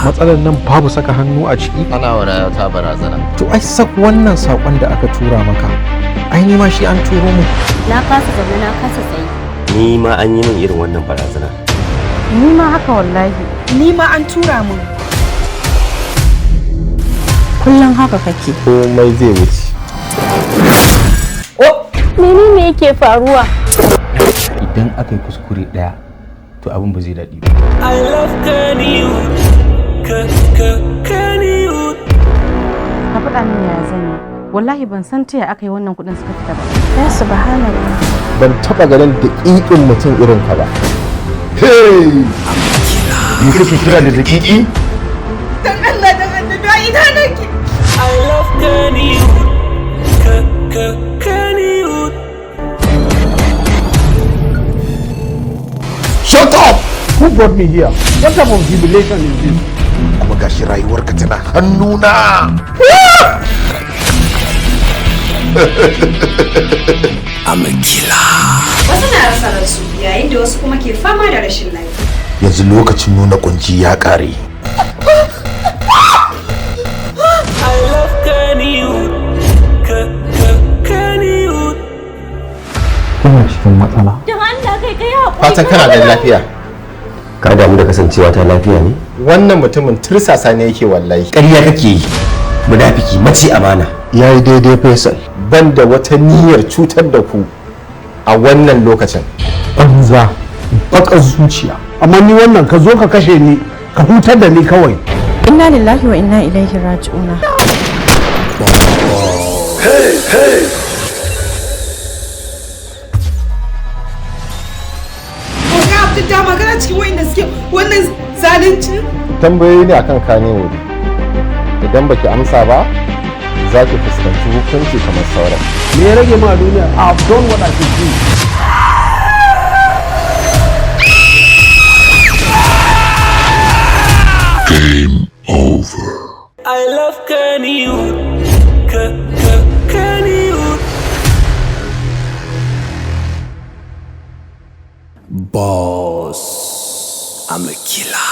matsalar nan babu saka hannu a ciki. Ana wani ta barazana. To ai sak wannan sakon da aka tura maka ai ni ma shi an turo mu. Na kasa zaune na kasa tsaye. Ni ma an yi min irin wannan barazana. Ni ma haka wallahi. Ni ma an tura mun. Kullum haka kake. Komai zai wuce. Menene yake faruwa? Idan aka yi kuskure ɗaya to abin ba zai daɗi ba. I love Kannywood. Kannywood. Ka faɗa min ya zan yi. Wallahi ban san taya aka yi wannan kuɗin suka fita ba. Ya subhanallah. Ban taɓa ganin daƙiƙin mutum irin ka ba. Hey! Ni kake kira da daƙiƙi? Dan Allah dan annabi a ina nake. I love Kannywood. Kannywood. Shut up! Who brought me here? What type of jubilation is this? Kuma gashi rayuwarka tana hannuna. I'm a killer. Wasu na rasa ransu yayin da wasu kuma ke fama da rashin lafiya. Yanzu lokacin nuna kunci ya kare. I love Kannywood. Kannywood. Ina cikin matsala. Dan Allah kai haƙuri. Fatan kana da lafiya. Ka damu da kasancewa ta lafiya ne? Wannan mutumin tursasa ne yake wallahi. Ƙarya kake yi. Munafiki mace amana. Yayi daidai Faisal. Ban da wata niyyar cutar da ku a wannan lokacin. Banza, baƙar zuciya. Amma ni wannan ka zo ka kashe ni, ka hutar da ni kawai. Inna lillahi wa inna ilaihi raji'una. Hey! Ka Abdul da magana cikin wayanda suke wannan zalunci. Tambayoyi ne akan Kannywood. Idan baki amsa ba, za ki fuskanci hukunci kamar sauran. Me ya rage ma duniya? I've done what I could do. Game over. I love Kannywood. Kannywood. Boss. I'm a killer.